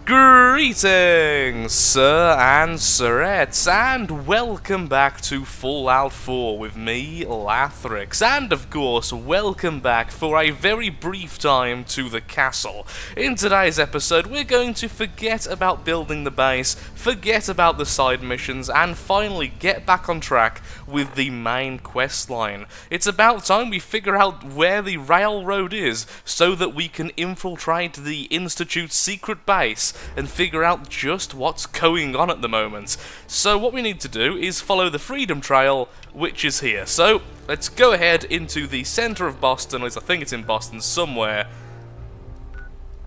Greetings, sir and sirettes, and welcome back to Fallout 4 with me, Lathrix, and of course, welcome back for a very brief time to the castle. In today's episode, we're going to forget about building the base, forget about the side missions, and finally get back on track with the main quest line. It's about time we figure out where the railroad is, so that we can infiltrate the Institute's secret base and figure out just what's going on at the moment. So what we need to do is follow the Freedom Trail, which is here. So let's go ahead into the centre of Boston, at least I think it's in Boston somewhere,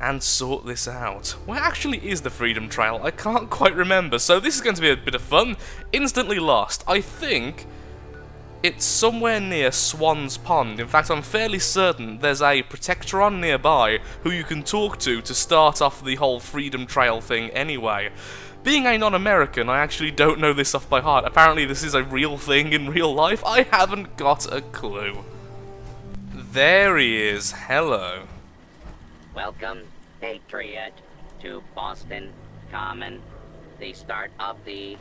and sort this out. Where actually is the Freedom Trail? I can't quite remember, so this is going to be a bit of fun. Instantly lost. I think it's somewhere near Swan's Pond. In fact, I'm fairly certain there's a Protectron nearby who you can talk to start off the whole Freedom Trail thing anyway. Being a non-American, I actually don't know this off by heart. Apparently this is a real thing in real life. I haven't got a clue. There he is. Hello. Welcome, Patriot, to Boston Common, the start of the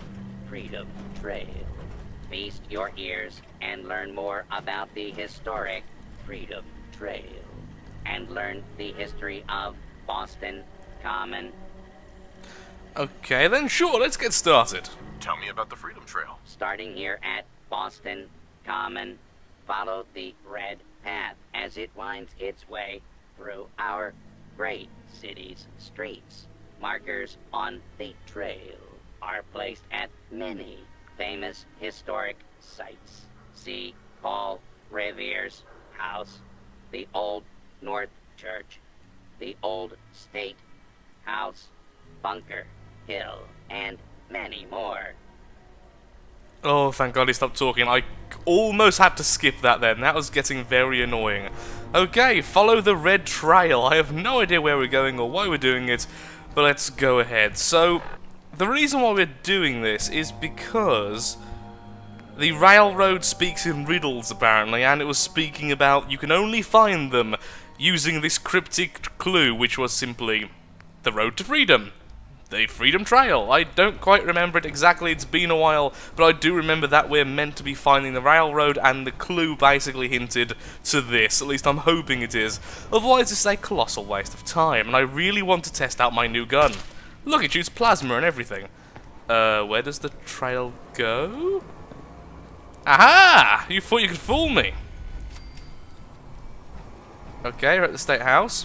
Freedom Trail. Feast your ears and learn more about the historic Freedom Trail, and learn the history of Boston Common. Okay then, sure, let's get started. Tell me about the Freedom Trail. Starting here at Boston Common, follow the red path as it winds its way through our great city's streets. Markers on the trail are placed at many famous historic sites. See Paul Revere's house, the Old North Church, the Old State House, Bunker Hill, and many more. Oh, thank God he stopped talking. I almost had to skip that then. That was getting very annoying. Okay, follow the red trail. I have no idea where we're going or why we're doing it, but let's go ahead. So, the reason why we're doing this is because the railroad speaks in riddles, apparently, and it was speaking about you can only find them using this cryptic clue, which was simply the road to freedom. The Freedom Trail. I don't quite remember it exactly, it's been a while, but I do remember that we're meant to be finding the railroad, and the clue basically hinted to this. At least I'm hoping it is. Otherwise it's a colossal waste of time, and I really want to test out my new gun. Look, it shoots plasma and everything. Where does the trail go? Aha! You thought you could fool me. Okay, we're at the State House.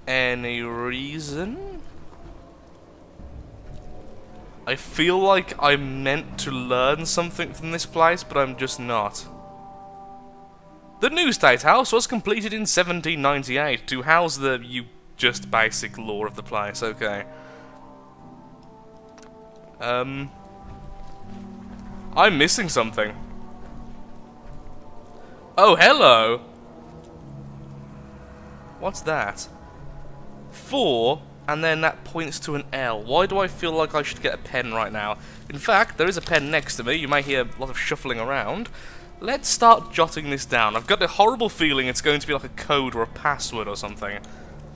Any reason? I feel like I'm meant to learn something from this place, but I'm just not. The new State House was completed in 1798 to house the just basic lore of the place, okay. I'm missing something. Oh, hello! What's that? 4, and then that points to an L. Why do I feel like I should get a pen right now? In fact, there is a pen next to me. You may hear a lot of shuffling around. Let's start jotting this down. I've got a horrible feeling it's going to be like a code or a password or something.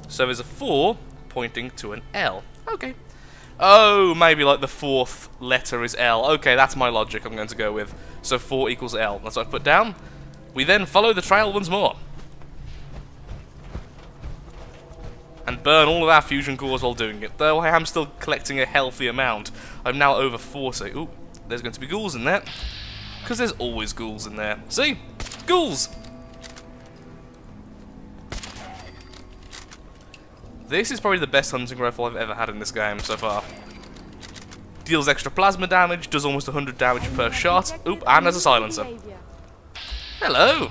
So there's a 4 pointing to an L. Okay. Oh, maybe like the 4th letter is L. Okay, that's my logic I'm going to go with. So 4 equals L. That's what I've put down. We then follow the trail once more. And burn all of our fusion cores while doing it. Though I am still collecting a healthy amount. I'm now over 40. Ooh, there's going to be ghouls in there. Because there's always ghouls in there. See? Ghouls! This is probably the best hunting rifle I've ever had in this game so far. Deals extra plasma damage, does almost 100 damage per shot. Oop, and has a silencer. Hello!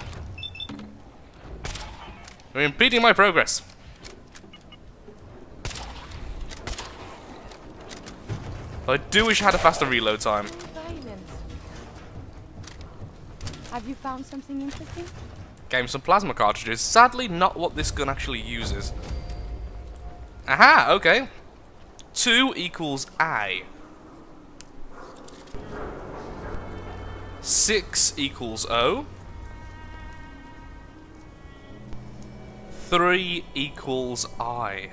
You're impeding my progress. I do wish I had a faster reload time. Have you found something interesting? Gave me some plasma cartridges. Sadly, not what this gun actually uses. Aha, okay. 2 equals A. 6 equals O. 3 equals I.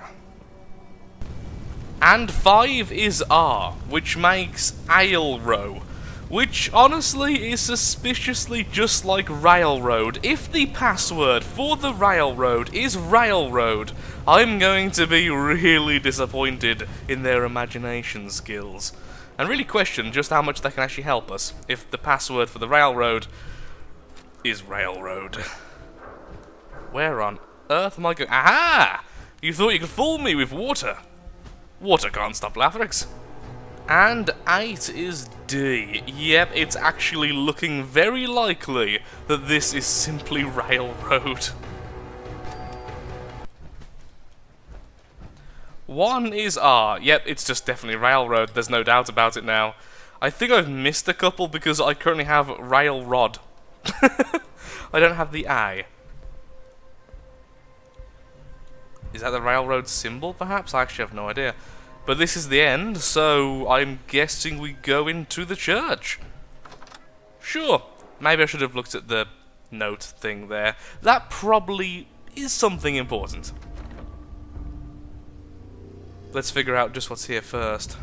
And 5 is R, which makes Ailrow, which honestly is suspiciously just like Railroad. If the password for the Railroad is Railroad, I'm going to be really disappointed in their imagination skills, and really question just how much they can actually help us if the password for the Railroad is Railroad. Where on earth am I going? Aha! You thought you could fool me with water. Water can't stop Lathrix. And 8 is D. Yep, it's actually looking very likely that this is simply Railroad. 1 is R. Yep, it's just definitely Railroad, there's no doubt about it now. I think I've missed a couple because I currently have Railrod. I don't have the I. Is that the Railroad symbol, perhaps? I actually have no idea. But this is the end, so I'm guessing we go into the church. Sure. Maybe I should have looked at the note thing there. That probably is something important. Let's figure out just what's here first.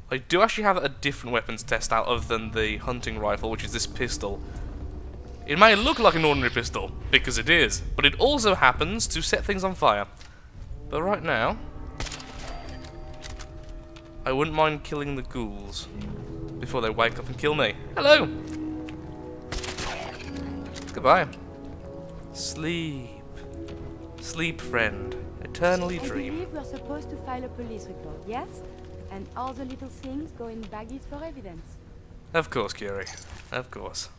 I do actually have a different weapons test out other than the hunting rifle, which is this pistol. It may look like an ordinary pistol, because it is, but it also happens to set things on fire. But right now, I wouldn't mind killing the ghouls before they wake up and kill me. Hello! Goodbye. Sleep. Sleep, friend. Eternally I dream. believe we're supposed to file a police report, yes? And all the little things go in baggies for evidence. Of course, Curie. Of course.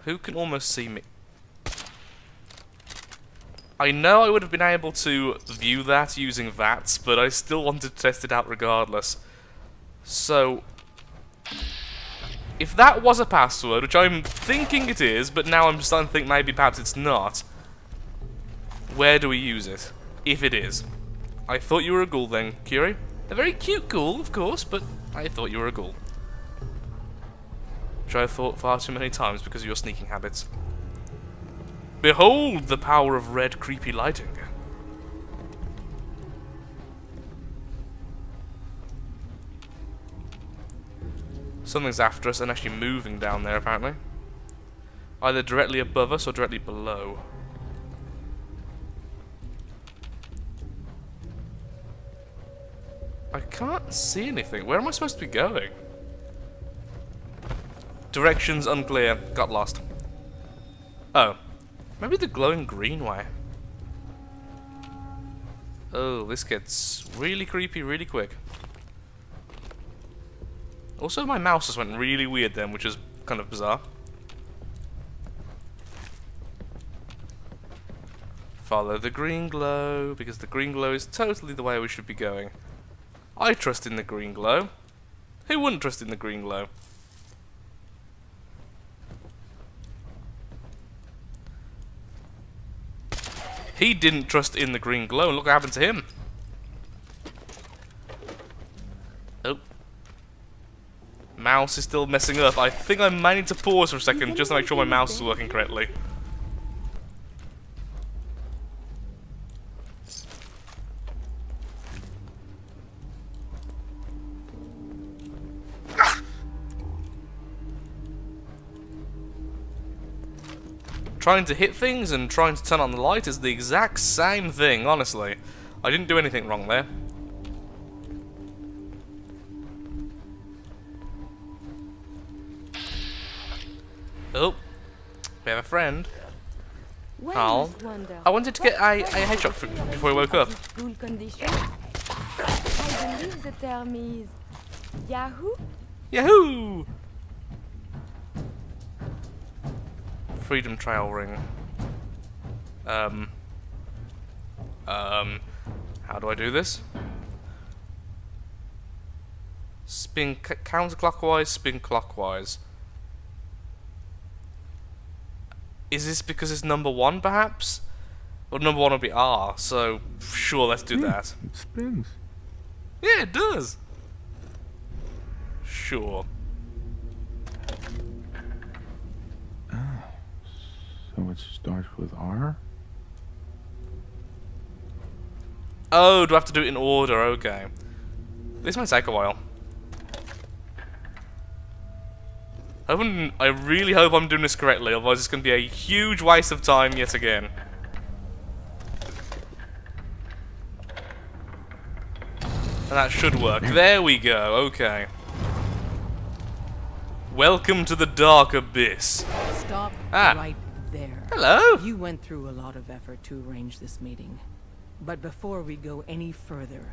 Who can almost see me? I know I would have been able to view that using VATS, but I still wanted to test it out regardless. So, if that was a password, which I'm thinking it is, but now I'm starting to think maybe perhaps it's not, where do we use it? If it is. I thought you were a ghoul then, Curie. A very cute ghoul, of course, but I thought you were a ghoul. Which I thought far too many times because of your sneaking habits. Behold the power of red creepy lighting. Something's after us and actually moving down there apparently. Either directly above us or directly below. I can't see anything. Where am I supposed to be going? Directions unclear. Got lost. Oh. Maybe the glowing green way. Oh, this gets really creepy really quick. Also, my mouse just went really weird then, which is kind of bizarre. Follow the green glow, because the green glow is totally the way we should be going. I trust in the green glow. Who wouldn't trust in the green glow? He didn't trust in the green glow, and look what happened to him. Oh. Mouse is still messing up. I think I might need to pause for a second just to make sure my mouse is working correctly. Trying to hit things and trying to turn on the light is the exact same thing, honestly. I didn't do anything wrong there. Oh, we have a friend. Carl. I wanted to get a headshot before I woke up. I believe the term is Yahoo? Yahoo! Freedom Trail ring. How do I do this? Spin counterclockwise, spin clockwise. Is this because it's number 1, perhaps? Well, number 1 would be R, so sure, let's do that. It spins. Yeah, it does. Sure. So it starts with R? Oh, do I have to do it in order? Okay. This might take a while. I really hope I'm doing this correctly, otherwise it's going to be a huge waste of time yet again. And that should work. There we go, okay. Welcome to the dark abyss. Stop Ah. right there. Hello! You went through a lot of effort to arrange this meeting. But before we go any further,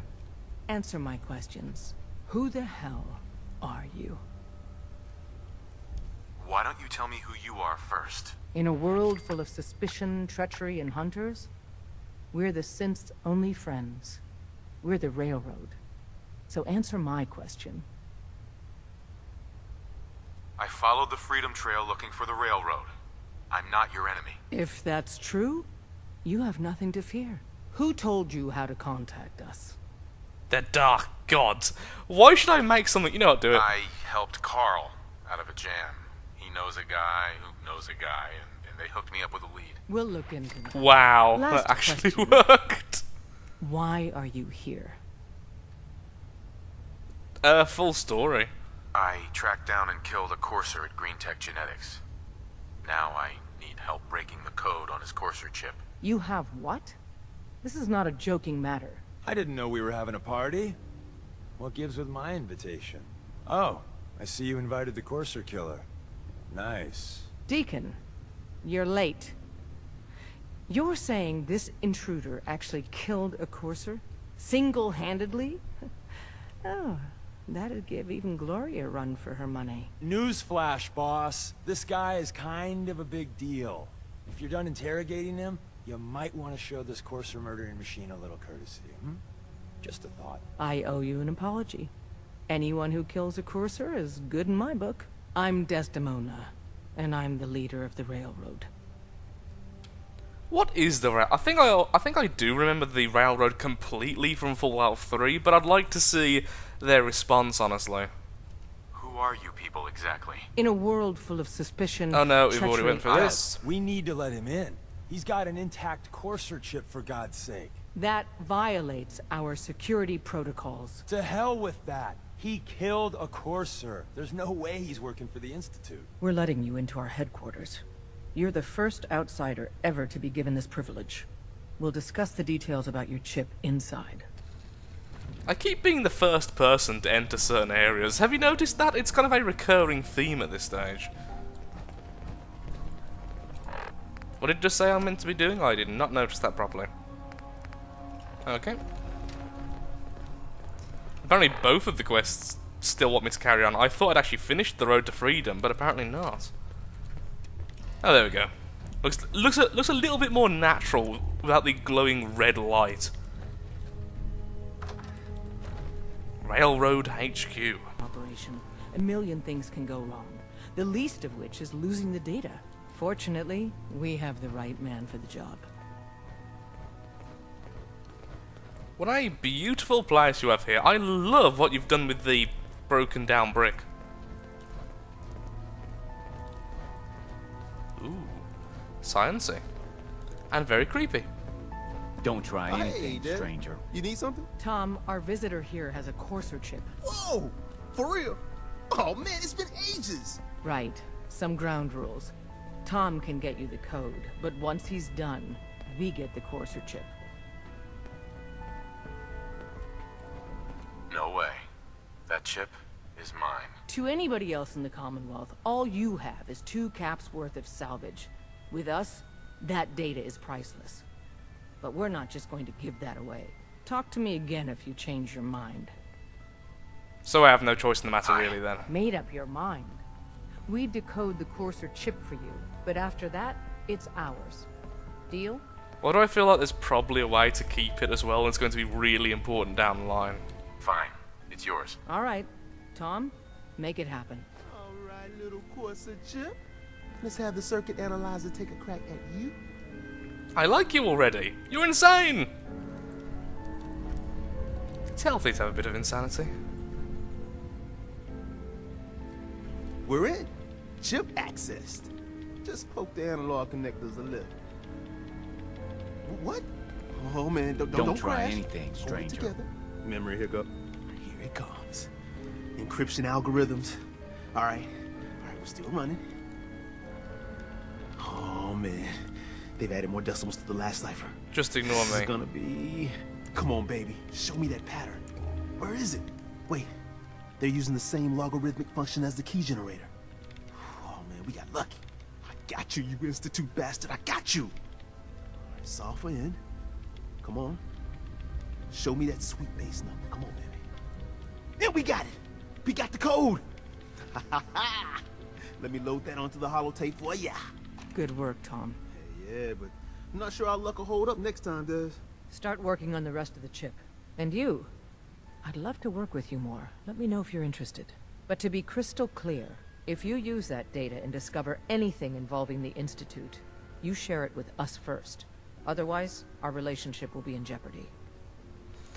answer my questions. Who the hell are you? Why don't you tell me who you are first? In a world full of suspicion, treachery, and hunters, we're the synths' only friends. We're the Railroad. So answer my question. I followed the Freedom Trail looking for the railroad. I'm not your enemy. If that's true, you have nothing to fear. Who told you how to contact us? The dark gods. Why should I make something? You know what, do it. I helped Carl out of a jam. He knows a guy who knows a guy, and they hooked me up with a lead. We'll look into that. Wow, Last that actually question. worked. Why are you here? Full story. I tracked down and killed a courser at Green Tech Genetics. Now I need help breaking the code on his courser chip. You have what? This is not a joking matter. I didn't know we were having a party. What gives with my invitation? Oh, I see you invited the Courser killer. Nice. Deacon, you're late. You're saying this intruder actually killed a courser? Single-handedly? Oh, that'd give even Gloria a run for her money. Newsflash, boss. This guy is kind of a big deal. If you're done interrogating him, you might want to show this Courser murdering machine a little courtesy, Just a thought. I owe you an apology. Anyone who kills a courser is good in my book. I'm Desdemona, and I'm the leader of the Railroad. What is the I think I do remember the railroad completely from Fallout 3, but I'd like to see their response, honestly. Who are you people exactly? In a world full of suspicion, Oh no, we've already treachery, went for this. We need to let him in. He's got an intact Courser chip, for God's sake. that violates our security protocols. To hell with that. He killed a Courser. There's no way he's working for the Institute. We're letting you into our headquarters. You're the first outsider ever to be given this privilege. We'll discuss the details about your chip inside. I keep being the first person to enter certain areas. Have you noticed that? It's kind of a recurring theme at this stage. What did it just say I'm meant to be doing? I did not notice that properly. Okay. Apparently both of the quests still want me to carry on. I thought I'd actually finished the road to freedom, but apparently not. Oh, there we go. Looks a little bit more natural without the glowing red light. Railroad HQ. Operation. A million things can go wrong. The least of which is losing the data. Fortunately, we have the right man for the job. What a beautiful place you have here. I love what you've done with the broken down brick. Ooh. Sciencey. And very creepy. Don't try anything, Hey, Dad. stranger. You need something? Tom, our visitor here has a courser chip. Whoa! For real? Oh man, it's been ages! Right. Some ground rules. Tom can get you the code, but once he's done, we get the courser chip. No way. That chip is mine. To anybody else in the Commonwealth, all you have is 2 caps worth of salvage. With us, that data is priceless. But we're not just going to give that away. Talk to me again if you change your mind. So I have no choice in the matter really then. Made up your mind. We decode the courser chip for you, but after that, it's ours. Deal? Why do I feel like there's probably a way to keep it as well, and it's going to be really important down the line? Fine. It's yours. All right. Tom, make it happen. Alright, little Corsa chip. Let's have the circuit analyzer take a crack at you. I like you already. You're insane! It's healthy to have a bit of insanity. We're in. Chip accessed. Just poke the analog connectors a little. What? Oh man, don't try crash. anything, Hold it stranger. together. Memory hiccup. Here it comes. Encryption algorithms. All right, we're still running. Oh man, they've added more decimals to the last cipher. Just ignore This is me. gonna be... Come on, baby. Show me that pattern. Where is it? Wait, they're using the same logarithmic function as the key generator. Oh man, we got lucky. I got you, you Institute bastard. I got you. All right, solve for n. Come on. Show me that sweet base number. Come on, baby. And we got it. We got the code. Let me load that onto the holotape for ya. Good work, Tom. Yeah, but I'm not sure our luck will hold up next time, Des. Start working on the rest of the chip. And you, I'd love to work with you more. Let me know if you're interested. But to be crystal clear, if you use that data and discover anything involving the Institute, you share it with us first. Otherwise, our relationship will be in jeopardy.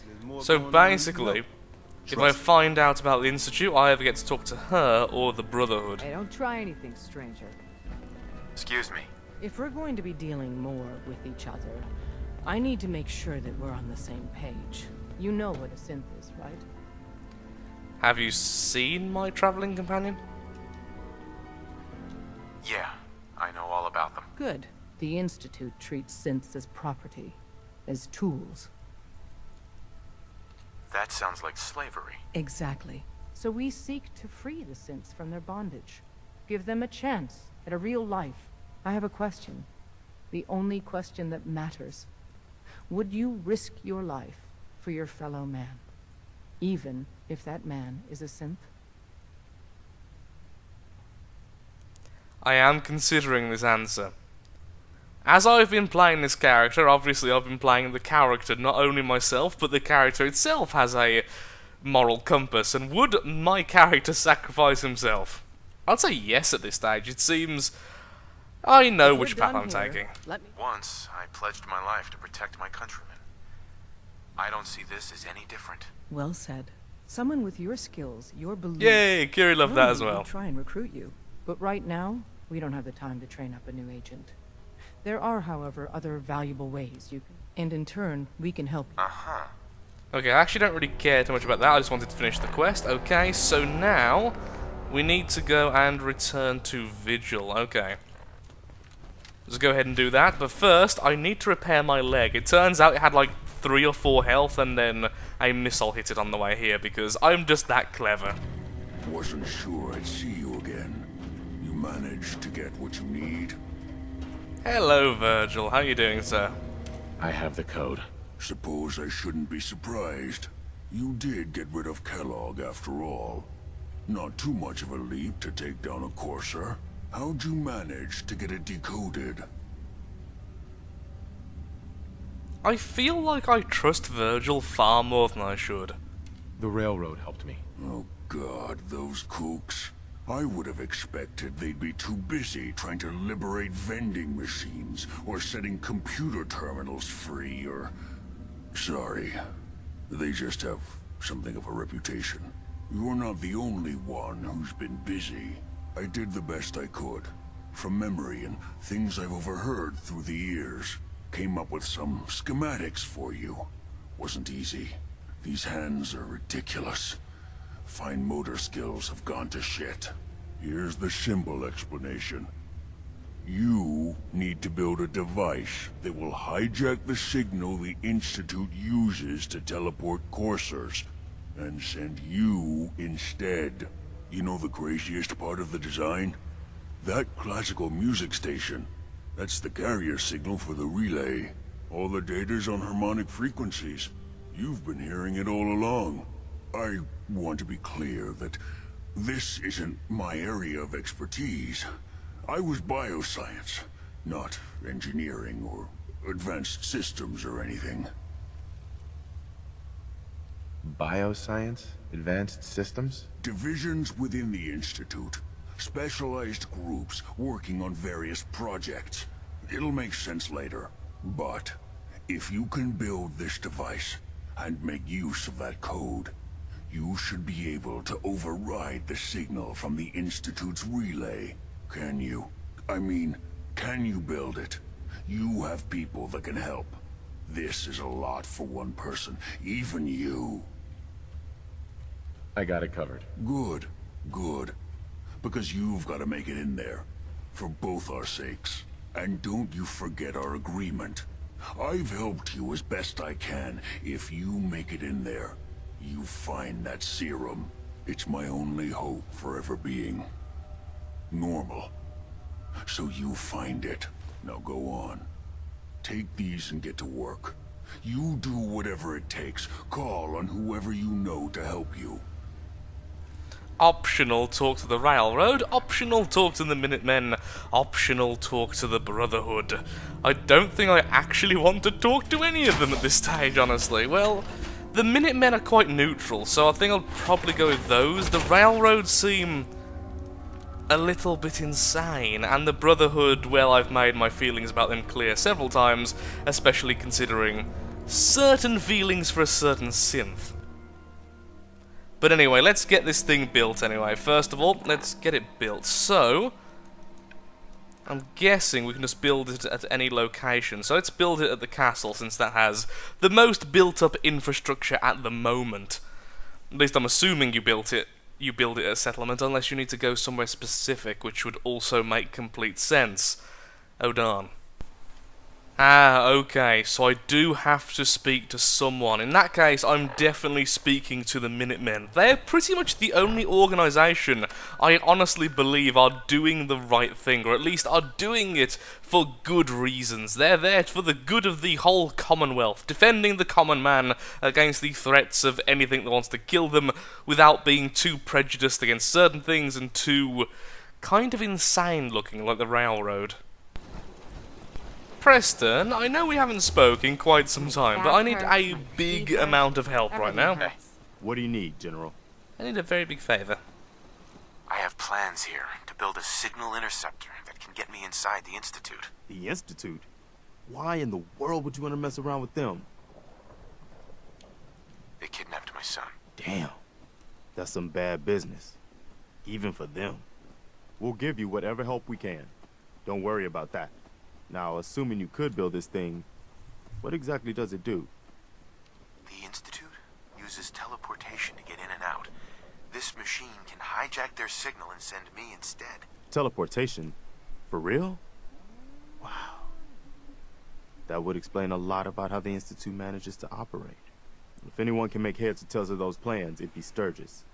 There's more So going on than you basically, know. if I find out about the Institute, I either get to talk to her or the Brotherhood. Hey, don't try anything, stranger. Excuse me. If we're going to be dealing more with each other, I need to make sure that we're on the same page. You know what a synth is, right? Have you seen my traveling companion? Yeah, I know all about them. Good. The Institute treats synths as property, as tools. That sounds like slavery. Exactly. So we seek to free the synths from their bondage. Give them a chance at a real life. I have a question. The only question that matters. Would you risk your life for your fellow man? Even if that man is a synth? I am considering this answer. As I've been playing this character, obviously I've been playing the character, not only myself, but the character itself has a moral compass, and would my character sacrifice himself? I'd say yes at this stage. It seems I know If which we're path done I'm here, taking. Let me... Once, I pledged my life to protect my countrymen. I don't see this as any different. Well said. Someone with your skills, your beliefs... Yay, Kiri loved that as Normally, well. we'd try and recruit you. But right now, we don't have the time to train up a new agent. There are, however, other valuable ways you can... And in turn, we can help you. Uh-huh. Okay, I actually don't really care too much about that. I just wanted to finish the quest. Okay, so now we need to go and return to Vigil. Okay. Let's go ahead and do that. But first, I need to repair my leg. It turns out it had like 3 or 4 health, and then a missile hit it on the way here because I'm just that clever. Wasn't sure I'd see you again. You managed to get what you need? Hello, Virgil. How you doing, sir? I have the code. Suppose I shouldn't be surprised. You did get rid of Kellogg after all. Not too much of a leap to take down a Courser. How'd you manage to get it decoded? I feel like I trust Virgil far more than I should. The railroad helped me. Oh god, those kooks. I would have expected they'd be too busy trying to liberate vending machines, or setting computer terminals free, or... Sorry. They just have something of a reputation. You're not the only one who's been busy. I did the best I could. From memory and things I've overheard through the years. Came up with some schematics for you. Wasn't easy. These hands are ridiculous. Fine motor skills have gone to shit. Here's the simple explanation. You need to build a device that will hijack the signal the Institute uses to teleport coursers, and send you instead. You know the craziest part of the design? That classical music station. That's the carrier signal for the relay. All the data's on harmonic frequencies. You've been hearing it all along. I want to be clear that this isn't my area of expertise. I was bioscience, not engineering or advanced systems or anything. Bioscience? Advanced systems? Divisions within the Institute. Specialized groups working on various projects. It'll make sense later. But if you can build this device and make use of that code, you should be able to override the signal from the Institute's relay. Can you? I mean, can you build it? You have people that can help. This is a lot for one person, even you. I got it covered. Good, good. Because you've got to make it in there. For both our sakes. And don't you forget our agreement. I've helped you as best I can. If you make it in there, you find that serum. It's my only hope for ever being normal. So you find it. Now go on. Take these and get to work. You do whatever it takes. Call on whoever you know to help you. Optional talk to the Railroad, optional talk to the Minutemen, optional talk to the Brotherhood. I don't think I actually want to talk to any of them at this stage, honestly. Well, the Minutemen are quite neutral, so I think I'll probably go with those. The Railroad seem a little bit insane, and the Brotherhood, well, I've made my feelings about them clear several times, especially considering certain feelings for a certain synth. But anyway, let's get this thing built anyway. First of all, let's get it built. So, I'm guessing we can just build it at any location. So let's build it at the castle, since that has the most built-up infrastructure at the moment. At least I'm assuming you build it at a settlement, unless you need to go somewhere specific, which would also make complete sense. Oh darn. Ah, okay, so I do have to speak to someone. In that case, I'm definitely speaking to the Minutemen. They're pretty much the only organisation I honestly believe are doing the right thing, or at least are doing it for good reasons. They're there for the good of the whole Commonwealth, defending the common man against the threats of anything that wants to kill them, without being too prejudiced against certain things and too kind of insane looking, like the Railroad. Preston, I know we haven't spoken in quite some time, but I need a big amount of help right now. Hey, what do you need, General? I need a very big favour. I have plans here to build a signal interceptor that can get me inside the Institute. The Institute? Why in the world would you want to mess around with them? They kidnapped my son. Damn. That's some bad business. Even for them. We'll give you whatever help we can. Don't worry about that. Now, assuming you could build this thing, what exactly does it do? The Institute uses teleportation to get in and out. This machine can hijack their signal and send me instead. Teleportation? For real? Wow. That would explain a lot about how the Institute manages to operate. If anyone can make heads or tails of those plans, it'd be Sturgis.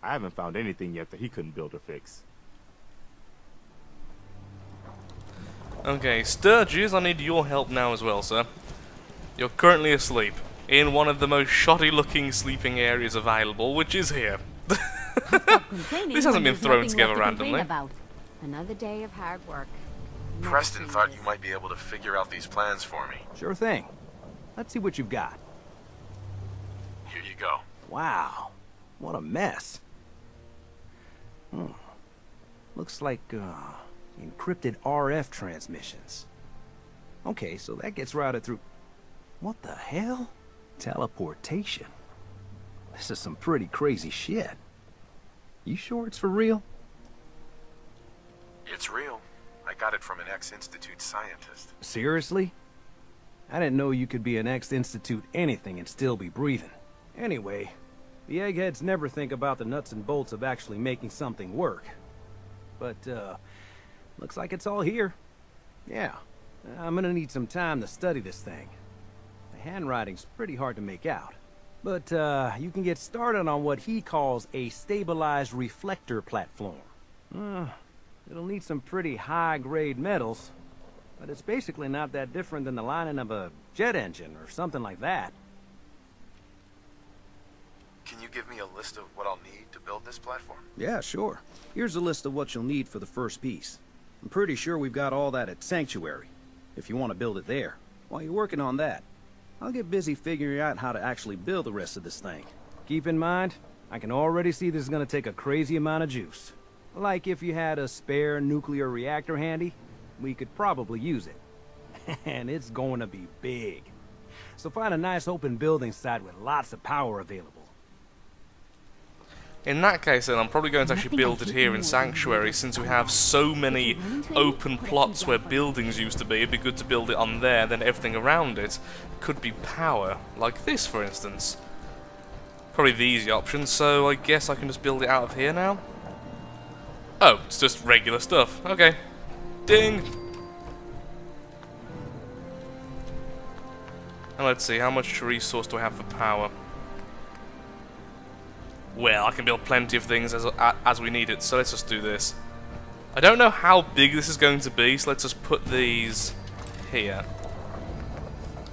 I haven't found anything yet that he couldn't build or fix. Okay, Sturgis, I need your help now as well, sir. You're currently asleep, in one of the most shoddy-looking sleeping areas available, which is here. This hasn't been thrown together randomly. Another day of hard work. Preston thought you might be able to figure out these plans for me. Sure thing. Let's see what you've got. Here you go. Wow, what a mess. Looks like, encrypted RF transmissions. Okay, so that gets routed through... What the hell? Teleportation. This is some pretty crazy shit. You sure it's for real? It's real. I got it from an ex-Institute scientist. Seriously? I didn't know you could be an ex-Institute anything and still be breathing. Anyway, the eggheads never think about the nuts and bolts of actually making something work. But, looks like it's all here. Yeah, I'm gonna need some time to study this thing. The handwriting's pretty hard to make out. But, you can get started on what he calls a stabilized reflector platform. It'll need some pretty high-grade metals, but it's basically not that different than the lining of a jet engine or something like that. Can you give me a list of what I'll need to build this platform? Yeah, sure. Here's a list of what you'll need for the first piece. I'm pretty sure we've got all that at Sanctuary, if you want to build it there. While you're working on that, I'll get busy figuring out how to actually build the rest of this thing. Keep in mind, I can already see this is going to take a crazy amount of juice. Like if you had a spare nuclear reactor handy, we could probably use it. And it's going to be big. So find a nice open building site with lots of power available. In that case then, I'm probably going to actually build it here in Sanctuary, since we have so many open plots where buildings used to be. It'd be good to build it on there, then everything around it could be power, like this for instance. Probably the easy option, so I guess I can just build it out of here now. Oh, it's just regular stuff. Okay. Ding! And let's see, how much resource do I have for power? Well, I can build plenty of things as we need it, so let's just do this. I don't know how big this is going to be, so let's just put these here.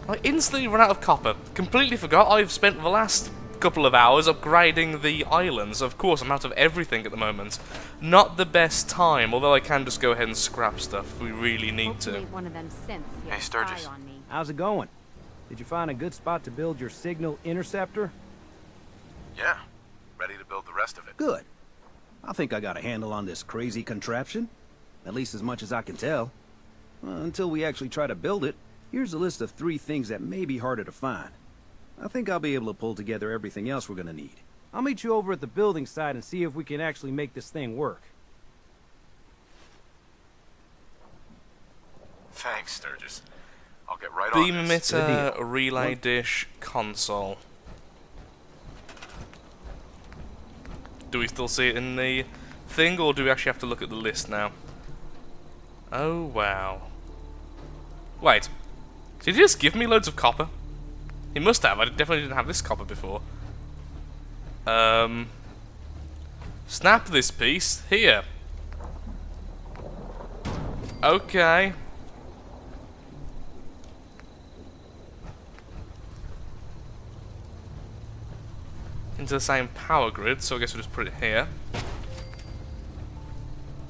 I instantly run out of copper. Completely forgot I've spent the last couple of hours upgrading the islands. Of course, I'm out of everything at the moment. Not the best time, although I can just go ahead and scrap stuff if we really need to. One of them synths hit Hey, Sturgis. eye on me. How's it going? Did you find a good spot to build your signal interceptor? Yeah. Ready to build the rest of it. Good. I think I got a handle on this crazy contraption. At least as much as I can tell. Until we actually try to build it, here's a list of 3 things that may be harder to find. I think I'll be able to pull together everything else we're gonna need. I'll meet you over at the building site and see if we can actually make this thing work. Thanks, Sturgis. I'll get right on Beam this. emitter, relay dish, console. Do we still see it in the thing, or do we actually have to look at the list now? Oh, wow. Wait. Did he just give me loads of copper? He must have. I definitely didn't have this copper before. Snap this piece. Here. Okay. Into the same power grid, so I guess we'll just put it here.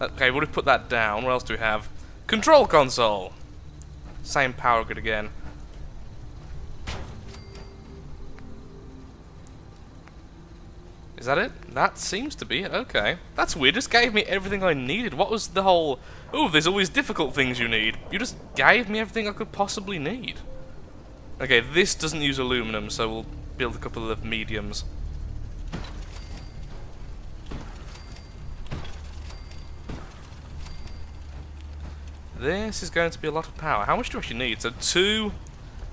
Okay, we'll put that down. What else do we have? Control console! Same power grid again. Is that it? That seems to be it, okay. That's weird, just gave me everything I needed. What was the whole... Oh, there's always difficult things you need. You just gave me everything I could possibly need. Okay, this doesn't use aluminum, so we'll build a couple of mediums. This is going to be a lot of power. How much do you actually need? So 2,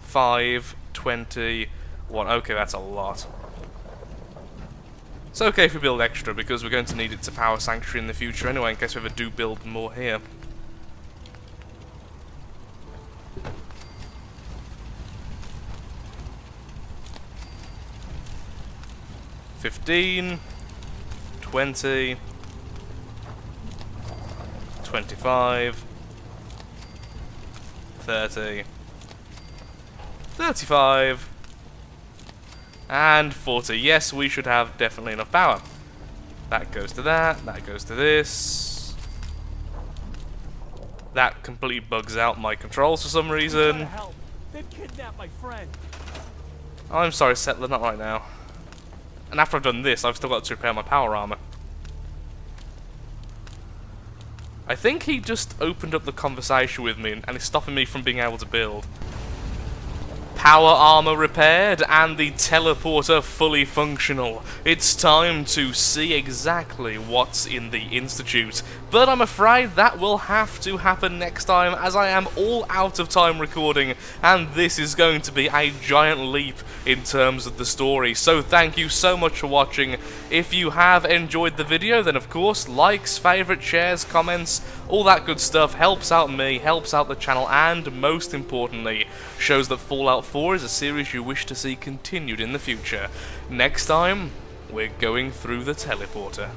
5, 20, 1. Okay, that's a lot. It's okay if we build extra, because we're going to need it to power Sanctuary in the future anyway, in case we ever do build more here. $15, 20, 25, 30, 35, and 40. Yes, we should have definitely enough power. That goes to that, that goes to this. That completely bugs out my controls for some reason. They've kidnapped my friend. I'm sorry, Settler, not right now. And after I've done this, I've still got to repair my power armor. I think he just opened up the conversation with me and is stopping me from being able to build. Power armor repaired and the teleporter fully functional. It's time to see exactly what's in the Institute. But I'm afraid that will have to happen next time, as I am all out of time recording, and this is going to be a giant leap in terms of the story. So thank you so much for watching. If you have enjoyed the video, then of course, likes, favourites, shares, comments, all that good stuff helps out me, helps out the channel, and most importantly, shows that Fallout 4 is a series you wish to see continued in the future. Next time, we're going through the teleporter.